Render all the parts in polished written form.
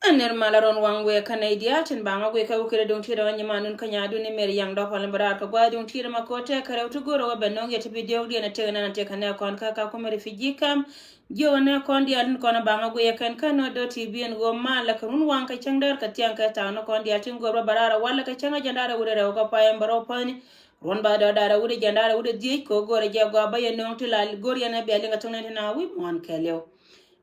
Aner malaron wangwe Canada tin banga we ka ukire don tira wanya manun kanya du ni meri yang do palen bara ka gwa don tira makote kare utu goro wa benong yeti video di na tena na teka na kon ka ko meri fijikam jo na kon di alin kon banga we kan kano do tv en go mala karun wang ka changdar ka tiang ka ta no kon di alin go bara wala ka changa jandara wure re ko pa em baro pani ron ba da dara wure jandara wure di ko gore je go ba ye non tilal gor ya na be alin ka tona na wi mon keleo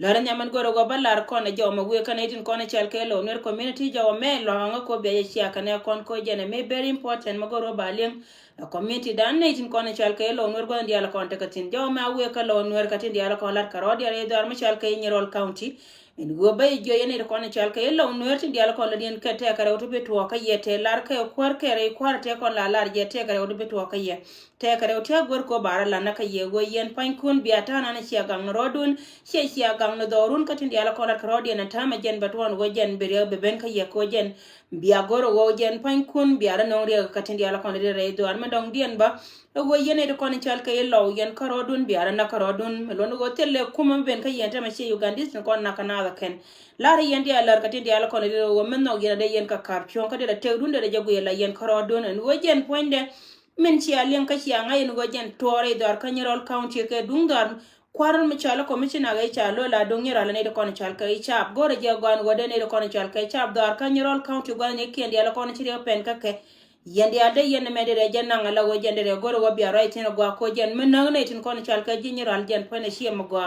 Lara nyaman goro go balar kone jo ma we kane tin kone chalke lo ner community jo me lo nga ko be ya kane kon ko jene me very important ma goro baleng community dan ne tin kone chalke lo ner go ndiala kon te katin jo ma we ka lo ner katin ndiala ko lar karo dia re dar ma chalke nyirol county en go bay jo yene kone chalke lo ner tin ndiala ko la dien kete kare to be to ka yete lar ka kwar kere kwar te kon la lar yete kare to be to ka ye te kare te gor ko bara la na ka ye go yen pan kun biata na cia gang rodun cia gang no dorun katin diala ko la krodi na tama jen batwan go jen bere be ben ka ye ko jen bia goro go jen pan kun biara no ri katin diala ko le re do an mandong dien ba go yen e ko ni chal ka ye lo yen karodun biara na karodun melon go telle kuma ben ka yen tama cia ugandis ko na kana ga ken la yen diala katin diala ko le go men no yen de yen ka karpion ka de te dun de jagu ye la yen karodun en go jen poinde men ci alien ka ci anga yin go jen tore dar kanyerol county ke dungdar kwaran mi chala commissioner ga chalo la dongira la ne de kon chal ka chap gore je gwan wode ne de kon chal ka chap dar kanyerol county gwan ne kendi ala kon ci pen ka ke yendi ade yen me de jen nanga la go jen de gore go bi right ne go ko jen men nang ne tin kon chal ka jinyeral jen pene shi mo go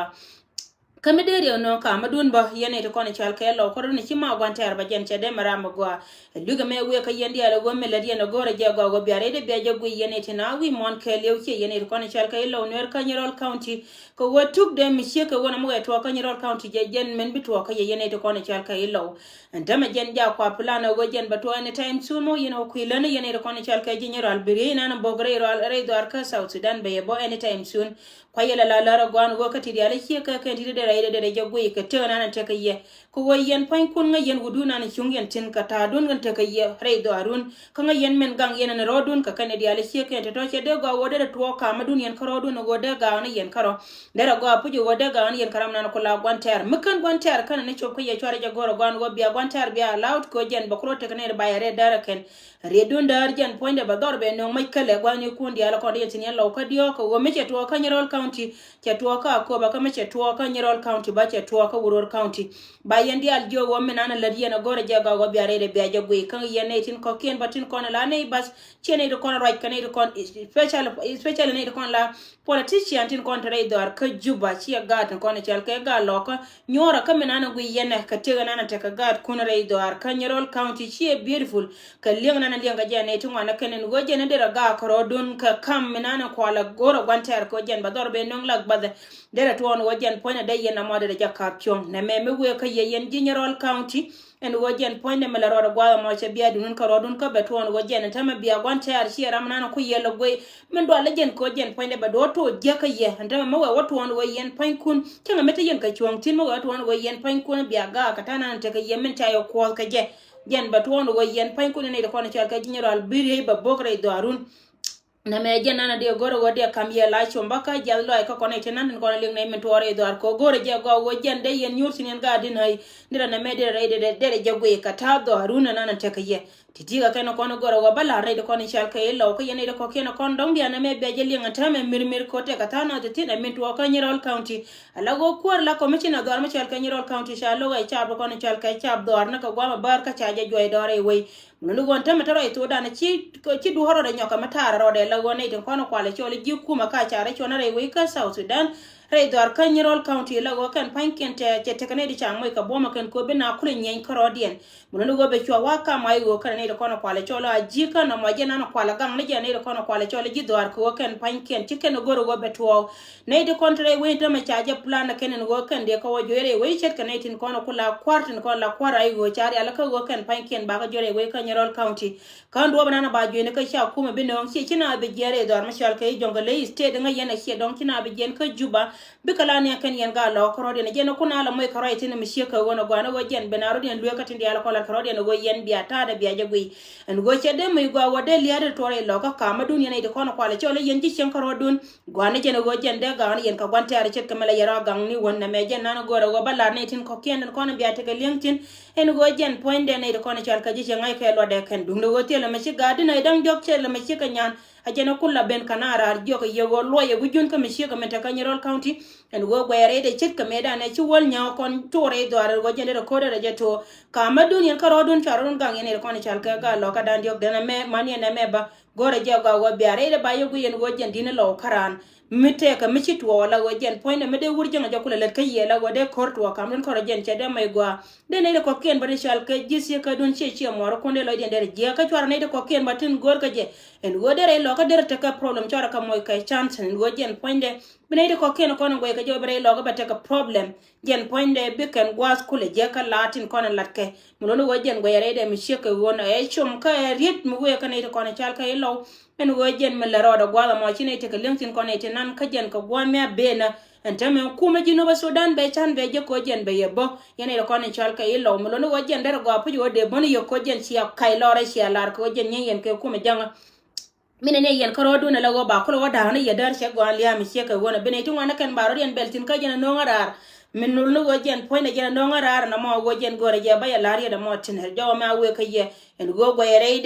kamederi no ka madun ba yene to kono chal ke lo ko ni chima gwante arba jen chede marama gwa luga me we ka yendi ala go meladi no gore je go biare de be je gu yene tina wi mon ke lew che yene to kono chal ke lo ner kanyerol county ko wotuk de mi che ko wona mo to kanyerol county je jen men bi to ka yene to kono chal ke lo ndama jen ja kwa plana go jen ba to anytime soon mo yene ko ilana yene to kono chal ke general bire na bogre ro al re do arka south sudan be bo anytime soon kwa yela la lara gwan go ka ti ala che ka ti de raide de jagwe ka tana na ta kayye ko wayen pain kun nga yen wuduna na chungen tin ka ta dun gan ta kayye raido arun ka nga yen men gang yen na rodun ka kane di ala che ka to che de go wode de to ka madun yen ka rodun go de ga na yen karo de ra go apuji wode ga na yen karam na ko la gwantar mukan gwantar kana ne chop kayye chware jagoro gwan go biya gwantar biya laut ko jen bakro te kane ba yare dara ken redun dar jen poinde ba dorbe no mai kale gwani kundi ala ko de tin yen lo ka dio ko wo meche to kanyerol county chetuoka ko ba kama chetuoka nyerol county ba chetuoka uror county ba yendi aljo wo menana ladiya na gore jaga go biare de biaje gwe kan yene tin ko ken batin kon la ne bas chene de kon right kan de kon special ne de kon la politician tin kon tare dar ka juba chi ga tan kon chal ke ga loka nyora ka menana gwe yene ka tega nana te ka ga kun re dar kan nyerol county chi beautiful ka liang nana liang ga jene tin wana kenen go jene de ga ko don ka kam menana ko la goro gwantar ko jen ba be nong lag bade dere to on wojen point de yen amode de jakaption na me we ka yen general county en wojen point me la ro gwa mo che biya dun ka rodun ka be to on wojen tama biya gwante ar shi ramna no ku yelo goy men do la jen ko jen point be do to je ka ye ndama mo we woto on wo yen point kun tinga meta yen ka chuong tin mo woto on wo yen point kun biya ga ka tana te ka yemen tayo ko ka je jen ba to on wo yen point kun ne de ko na ka general biri ba bogre do arun na me jena na de goro wode kam ye la chombaka jallo ay ko connect nan ko ling nay men tore do ar ko goro je go wo jende yen nyurtin en gadin hay ndira na me de reide de jago e kata do haruna nan te kaye titiga keno kono goro wa bala reide kono chal kay lo ko yene de ko keno kon dong dia na me be je ling ata me mirmir ko te kata na de tin men to ko nyirol county ala go kwar la commissioner do ar me chal kay nyirol county sha lo ay chab ko chal kay chab do ar na ko gwa bar ka chaje joy do re we nunu gon tama taro ito dana chi du horo de nyoka matara ro de la gone tin kono kwale chole jikuma ka chare chona re we ka South Sudan re dar kanyerol county la go kan panken te tekane di changmo ka boma kan ko bena kule nyen karodien nunu go be chwa waka mai go kan ne de kono kwale cholo ajika na majena na kwala gang ne de kono kwale chole jidwar ko kan panken chiken go go be to ne de kontre we tama chaje plan ken go kan de ko jore we chet kan tin kono kula kwartin ko la kwara ai go chare ala ka go kan panken ba ga jore we kan Nyerol County kan do banana ba jwe ne ka sha kuma bin non che kina be jere do ar mashal kai jongale state nga yana che don kina be jen ka juba bikala ne kan yen ga lo koro de je no kuna la moy koro itin mi sheka wona gwana go jen benaro de luwe katin de ala kola koro de no go yen biya ta da biya jagui en go che de mi go wode liade tore lo ka kama dun yen de kono kwale chole yen ji shen koro dun gwana je no go jen de ga yen ka gwante ar chet kamela yara gang ni wonna me jen nana go ro go balla ne tin ko ken kono biya te ga lengtin en go jen point de ne de kono chal ka ji ngai ke lo de ken dun go tele me shi ga dina idan jok che le me shi ka nyan ajena kulla ben kanara joka yego loye gujun ka mishi ka meta kanyerol county en go gwere de chit ka meda ne chi wol nya kon tore do ar go jende ko de jeto ka madun yen karo dun charon gang yen ko ne chal ka ga lo ka dan jok de me mani ne meba gore je ga go biare de bayo gu yen go jende ne lo karan mite ka michi to wala go jen point me de wurjanga jakula le kaye la go de korto ka mun ko jen che de mai gwa de ne ko ken bari shal ka jisi ka dun che che mor ko ne lo de je ka twar ne de ko ken batin gor ka je en go de lo ka de ka problem chara ka moy ka chance en go jen point de bine de ko ken ko no go ka jo bare lo ga ka problem jen point de be kan gwa school je ka latin ko na latke mulo no go jen go yare de mi sheka wona e chum ka rit mu we ka ne ko na chal ka lo en go jen me la roda gwa ma chine te ka lentin ko ne te nan ka jen ka gwa me bena entame kuma jino ba Sudan be chan be je ko jen be yebo yene ko ne chal ka ilo mulo no go jen der go pu yo de boni yo ko jen sia kai lore sia lar ko jen yen ke kuma janga mine ne yen karo duna lago ba ko wada ne yadar she go aliya mi she ka wona bene tun wana kan baro yen beltin ka jen no ngarar min nul no go jen point jen no ngarar na mo go jen gore je ba ya lar ya da mo tin her jaw ma we ka ye en go yere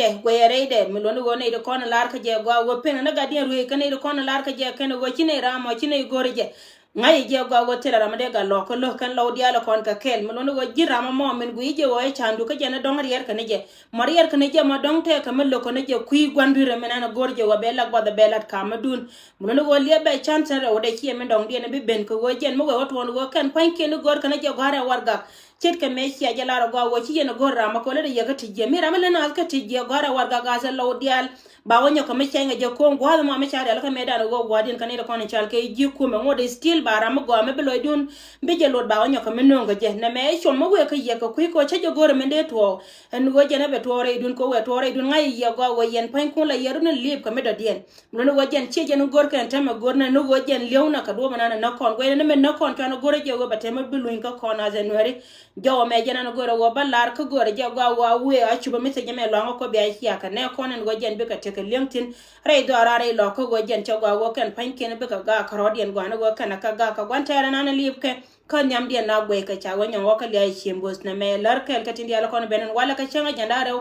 mi lo no go ne de ko na lar ka je go pen na ga den ruwe ka ne de ko na lar ka je ka ne go chine ra mo chine gore je ngai je go go tela ramade ga lo ko lo kan lo dia lo kon ka kel mo no go jira ma mo men gu je wo e chandu ka je na dong rier ka ne je marier ka ne je ma dong te ka me lo ko ne je kui gwandu re menana gorje wa bela go da belat ka madun mo no go lie be chance re o de ki men dong dia ne bi ben ko go jen mo go to go kan pan ke no gor ka ne je gore warga chet ka me shi ya la go wo chi je no gorra ma ko le ye ga ti je mi ramale na ka ti je gore warga ga se lo dial ba wonyo ko me chenga je ko ngwa ma me chare ka me da go gwadin ka ne ko ne chal ke ji ku me ngode still bara mo go me belo dun be je lod ba wonyo ko me no je na me sho mo we ka ye ko ku ko che je gore me de to en go je na be to re dun ko we to re dun ngai ye go wo yen pen ko la yeru ne lip ka me do dien mo no go jen che je no gor kan ta me gor na no go jen lewna ka do mana na kon go ne me no kon ka no gore je go ba te me bilu ka kon a january jo me je na no gore go ba lar ka gore je go wa we a chuba me se je me lo ko be a ya ka ne kon en go jen be ka te ka LinkedIn rai do arare lo ko go jen chago go kan panken be ka ga karodian go na go kan ka ga ka gwanta yana na lipke kan nyam dia na gwe ka cha wanyo wo ka liya chimbos na me lar kel ka tin dia lo kon benen wala ka changa jandare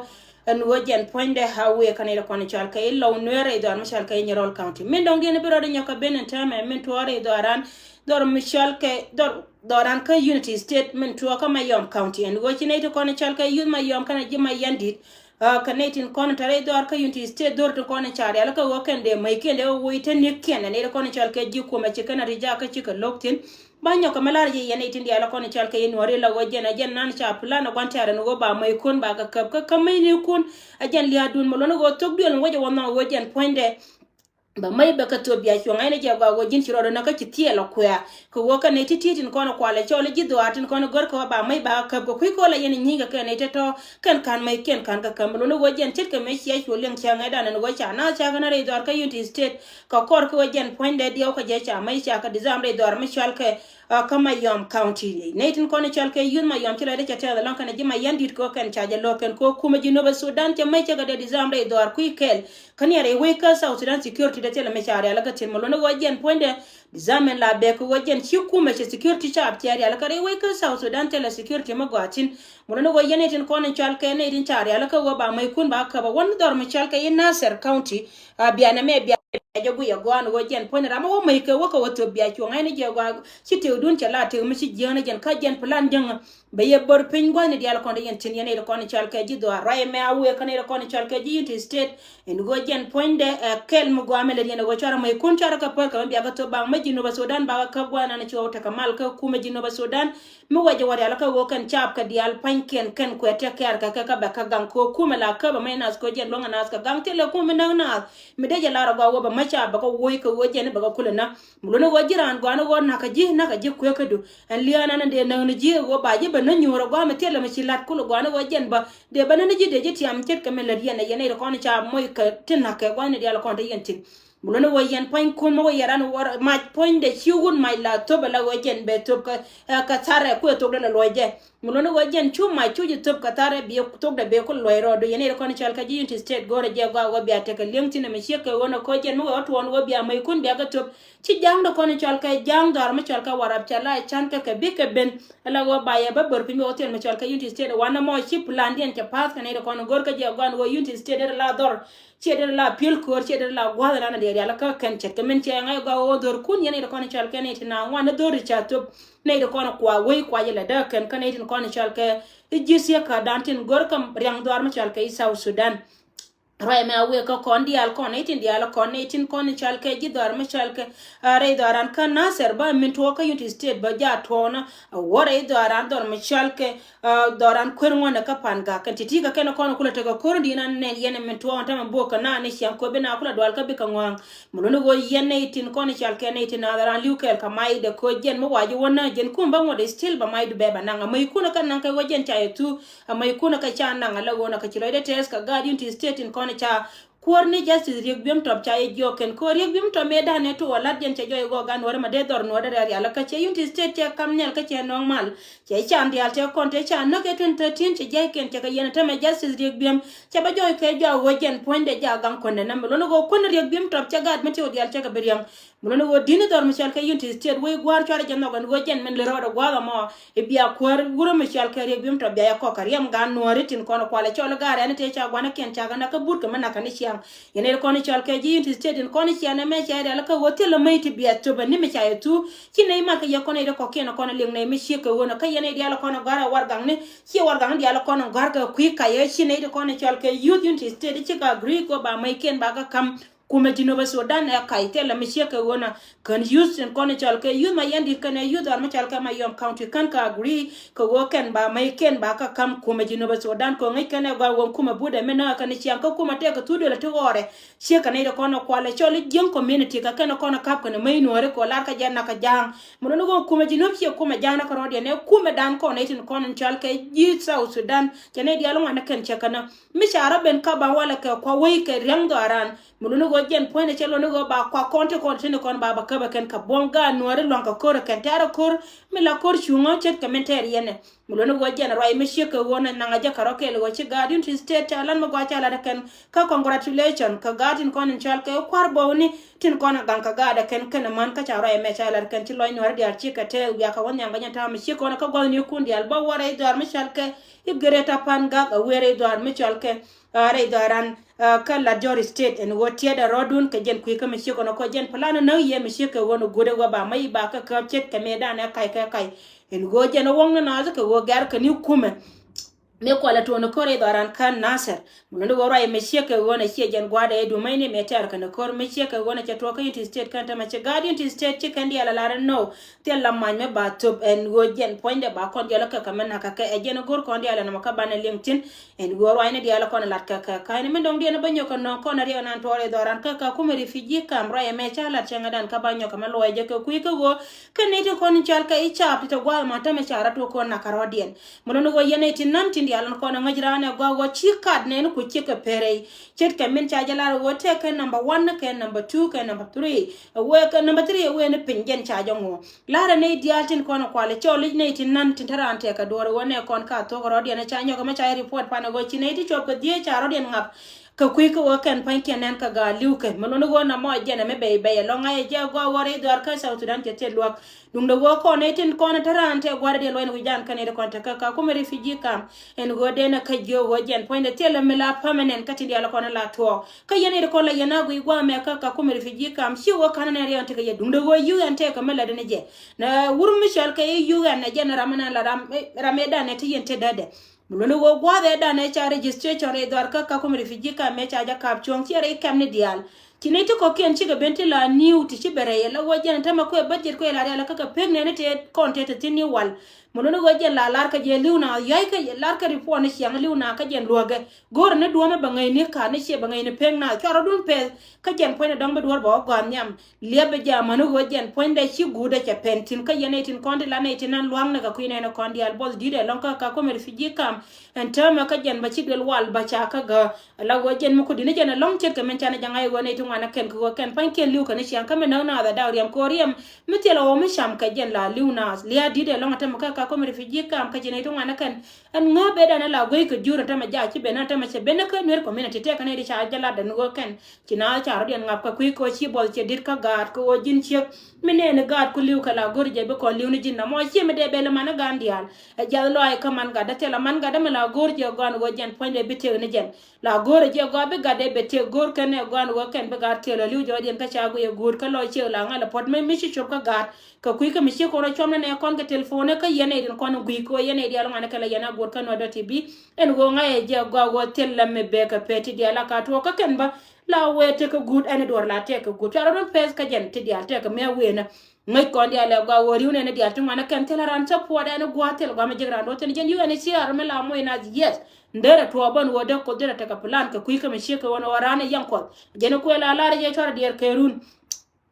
en go jen poinde hawe kan ila kon chal ka ilo nwere do mashal ka nyerol county min dong dia ne biro de nyoka benen tame min to are do aran dor mishal ke doran ka unity state min to ka mayom county en go chinete kon chal ka yun mayom kana jima yandit kanetin kon tare do arka unity state dor to kon chari alaka wokende mai kende wo iten ne kene ne kon chal ke ji ko ma chikana rija ka chika loktin banyo kamalar ye yene tin dia la kon chal ke yin wore la wajena jen nan cha plan ko tare no go ba mai kun ba ka kap ka kamai ne kun ajen liya dun mo no go tok dul waje wona wajen poinde ba mai baka to biya ki ngai ne je ga go jin chiro na ka ki tie lo kuya ko wo ka ne ti tin ko no kwale chole ji do atin ko no gor ko ba mai ba ka ko ko la yen nyinga ka ne te to kan mai kan ka kam no go jen tit ka me chi ko len cha ngai da no go cha na cha na re do ka unity state ka kor ko jen point de dio ka je cha mai cha ka dizam re do mi chal ke kama yom county ne tin ko ne chal ke yun ma yom chile de cha te la kan ji ma yandit ko kan cha je lo kan ko kuma ji no ba Sudan cha mai cha ga de dizam re do ku kel kan yare we ka South Sudan security de tele me chare ala ka tin mo no go jen point de dizamen la be ko jen chi kuma che security cha aptiari ala ka re we ka South Sudan tele security ma go atin mo no go yene tin ko ne chal ke ne tin chare ala ka wo ba mai kun ba ka ba won dor me chal ke in Nasser county biana me bia jagu ya gwan go jen point rama wo mai ka wo ko to bia chu ngai ne je gwa chi te dun cha la te mi chi jena jen ka jen plan jeng be ye bor pin gwan ne dial ko ne yen tin yene ko ne chal ke ji do rai me awe ka ne ko ne chal ke ji unity state en go jen point de kel mu go amele yene go chara mai kun chara ka par ka bia ga to ba ma jino ba Sudan ba ka gwana ne chu ta kamal ka kuma jino ba Sudan mu waje wari ala ka wo kan chap ka dial panken kan ko te kar ka ka ba ka gan ko kuma la ka ba mai nas ko jen longa nas ka gan te le kuma na mi de la ra go ba ma cha ba ko wo ka wo jen ba ka kula na mu no go jiran gwana go na ka ji ko ka du an liana na de na ni ji go ba ji ba na nyoro go ma te le ma chi lat kula gwana go jen ba de ba na ji de ji ti am tet ka me la yene yene ko ni cha moy ka tin na ka gwana de ala ko de yen tin mulone wo yen point kun mo yaran war ma point de chugun mai la to bala wo jen be to ka tare ko to de loje mulone wo jen chu mai chu ji to ka tare bi to de be ko loiro do yene ko ni chal ka ji unti state gore je go bi ateka lemti na me sheke wono ko jen mo to won wo bi mai kun bi ga to ci jang do ko ni chal ka jang dar ma chal ka warab chala chan ka bi ke ben ala wo ba ya ba bor pi mi hotel ma chal ka unti state wana mo shi plan den ke path ka ne ko no gor ka je go wo unti state la dor cheder la pil kor cheder la gwada na de ala ka kan chet men che ngai ga o dor kun yene ko ni chal ka ne tina wana dor cha to ne de ko kwa wei kwa yela da kan ne tin ko ni chal ka jisia ka dantin gor kam riang dwar ma chal ka South Sudan rai me awe ka kon dial kon etin dial kon etin kon chal ke ji dar me chal ke re daran kan na ser ba min to ka unti state ba ja tona wore daran dor me chal ke daran kwer ngona ka pan ga kan titi ka ken kon kula te ka kor dina ne yene min to on tam bo ka na ne sian ko be na kula dwal ka bi ka ngwang muno go yene etin kon chal ke ne etin na daran liukel ka mai de ko jen mo waji wona jen kum ba ngode still ba mai du be ba na mai kuna kan nan ka wajen cha etu mai kuna ka cha na ngala go na ka chiro de tes ka ga unti state in kon cha korni justice riek bim top cha e joken ko riek bim to meda ne to wala den cha joy go gan wor ma de dor no de ya la ka che unti state cha kam nyal ka che normal che chan dial te kon te cha no ke 13 che jay ken cha ka yena te me justice riek bim cha ba joy ke jo wojen point de ja gan kon ne na lo no go kon riek bim top cha gad ma che dial cha ka beriam mulo go dini dor michal ka unti state we gwar chara janno gan go jen men le rodo gwa mo e biya kwar guro michal ka riek bim top biya ko kariyam gan no ritin kono kwale cholo gare ne te cha gwana ken cha gana ka but ka mana kan chiam yene ko ni chal ka ji unti state ko ni chiana me cha ala ka wotel mai ti biya to ban ni me cha tu kinai ma ka ya ko ne ko ken ko na ling ne me shi ka wona ka yene dia ala ko na gara war gang ne chi war gang dia ala ko na gar ka kwi ka ye shi ne ko ni chal ka youth unti state chi ka agree ko ba mai ken ba ka kam kuma Genova Sudan ya kaite la mishia wona kan use en kono chalke yu ma yandi kan yu dar ma chalka ma yom county kan ka agree ko woken ba mai ken ba ka kam kuma Genova Sudan ko ngai kan ga won kuma bude mena kan chiam ko kuma te ka tudo la tore she kan ida kono kwale choli jeng community ka kan kono kap kan mai nore ko la ka janna ka jang mo no go kuma Genova she kuma jana ka rodi ne kuma dan ko ne tin kono chalke yi South Sudan kene dialo ngana kan chakana mishara ben ka ba wala ka kwa wei ke rango aran mulunu go jen point chelo no go ba kwa konte ne kon ba ba ka ba ken ka bonga nuare lon ka kor ken tara kor mi la kor chungo chet commentary yene mulunu go jen roi mi sheke wona nanga ja karoke le go chi guardian to state alan mo go chala da ken ka congratulation ka guardian kon chal ke kwar boni tin kon gan ka ga da ken ken man ka cha roi me chala ken ti loy nuare dia chi ka te ya ka wonya nganya ta mi sheko na ka go ni kundi al ba wore dar mi chal ke igreta panga ga were dar mi chal ke are daran ka la jor state en wotie da rodun ka jen kuika mi shiko no ko jen plana na ye mi shiko wono gode go ba mai ba ka chet ka me da na kai en go jen wong na za ka go gar ka ni kuma me ko la to no kore daran kan Nasser mun do wora me sheke wona che jen gwada e do mai ne me tar kan kor me sheke wona che to ka unti state kan ta ma che guardian to state che kan dia la la no tel la man me ba top en go jen point de ba kon dia la ka kamen na ka e jen gor kon dia la na ka ban LinkedIn en go wora ne dia la kon la ka ne me dong dia na banyo kan no kon ri nan tore daran ka kuma refugee kam ra me cha la chenga dan ka banyo ka malo je ka ku ka go kan ne to kon chal ka i chap to gwa ma ta me cha ra to kon na karodien mun no go yene tin nan tin yalan ko na ngajrane go go chikad ne ku chika pere chet ka min cha jala wo te ka number 1 ka number 2 ka number 3 we ka number 3 we ne pingen cha jongo lara ne dialtin ko na kwale choli ne tin nan tin tarante ka doro wone kon ka to ro dia na cha nyoga ma cha report pa na go chi ne ti chop ka die cha ro dia ngap ka kwi ka wakan panke nan ka ga liuke mono go na mo jena me be lo ngai je go wore do ka South Sudan te luak dum do go ko ne tin ko na tarante gwar de lo ne jan kan ne ko ta ka kuma refugee kam en go de na ka jo go jen point de tele me la permanent ka tin dia la ko na la to ka yene ko la yana go igwa me ka kuma refugee kam shi wo kan ne re ta ka dum do go yu an te ka me la de ne je na wur michal ka yu an ne jen ramana la rameda ne ti yente dade mulunu go gwade da ne cha registration e dar ka kuma refugee ka me cha ja kap chong chi re kam ne dial kinai to ko ken chi ga benti la new ti chi bere la wo jen ta ma ko budget ko la la ka peg ne te content ti ni wal mulunu go jen la lar ka je liuna yai ka lar ka report ne chiang liuna ka jen loge gor ne duoma ba ngai ne ka ne che ba ngai ne peg na charo dun pe ka jen point dong be dor bo go nyam lebe ja manu go jen point de chi gude cha pentin ka yene tin konde la ne tin nan luang ne ka kuine ne kondi al bos dire lon ka ko me refugee kam en terma ka jen ba chi del wal ba cha ka ga la go jen mu ko dine jen long che ka men cha ne janga go ne tin wana ken ko ken pan ken liu kan shi an kame na da dawriam koriam mitela o mi sham ka jen la liuna lia dide longa tam ka ko mi refugee kam ka jene to wana kan an ngabe da na la goy ko jura tama ja ci bena tama ci bena ka ner community te kan ri cha jala da ngo ken ci na cha ro den ngap ka ko ci bol ci dit ka gat ko jin ci minen gat ko liu kala gorje be ko liu ni jin na mo ci me de be le man gandial e jalo ay ka man ga da te la man ga da la gorje gon go jen ponde be te ni jen la gorje go be ga de be te gor kan e gon go ken be ga te la liu jo den ka cha go e gor ka lo ci la ngala pot me mi ci chop ka gat ka ka mi ci ko ro chom na e kon ka telephone ka yene din kon gui ko yene di ala ngana kala yana gor kan wada tibi en go ngaye je go tella me be ka peti di ala ka to ka ken ba la wete ka good ene dor la te ka good tara don pes ka jen ti di ala te ka me wena ngai kon di ala go wori ne di ala ngana ken tela ran ta po da ne go tel go me jigra do ten jen yu ene ci ar me la mo ina yes ndera to ban woda ko dira ta ka plan ka ka mi shi ka wona warane yankol jen ko la la je tor di kerun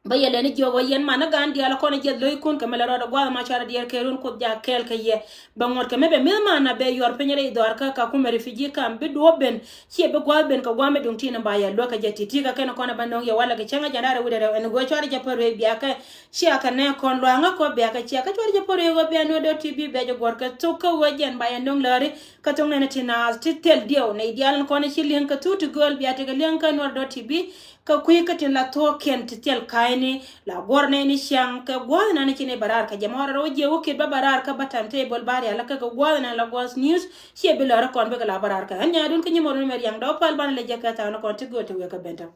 bayele ni jogo yen mana gandi ala kono jed loy kun kamela rodo gwa ma chara dier kerun ko ja kel ke ye bangor ke mebe mil mana be yor penyere idor ka ku me refugee kam be do ben ci be gwa ben ka gwa me dum tina ba ya lo ka jeti tika ken kono bandong ye wala ke chenga janare wudere en go chara ja porwe biya ka ci aka ne kon lo nga ko biya ka ci aka chara ja porwe go biya no do tv be jo gor ka to ka wajen ba yandong lari ka tong ne tina titel dio ne dial kono ci lin ka tutu gol biya te ga lin ka no do tv ka ka tin la to ken titel kaini la gorne ni shang ka gwana ni chine barar ka jamara roje woke ba barar ka batante bol bari ala ka gwana la gwas news she be la kon be la barar ka nya dun ka nyimo mer yang do pal ban le jakata no kon tigo to ka benta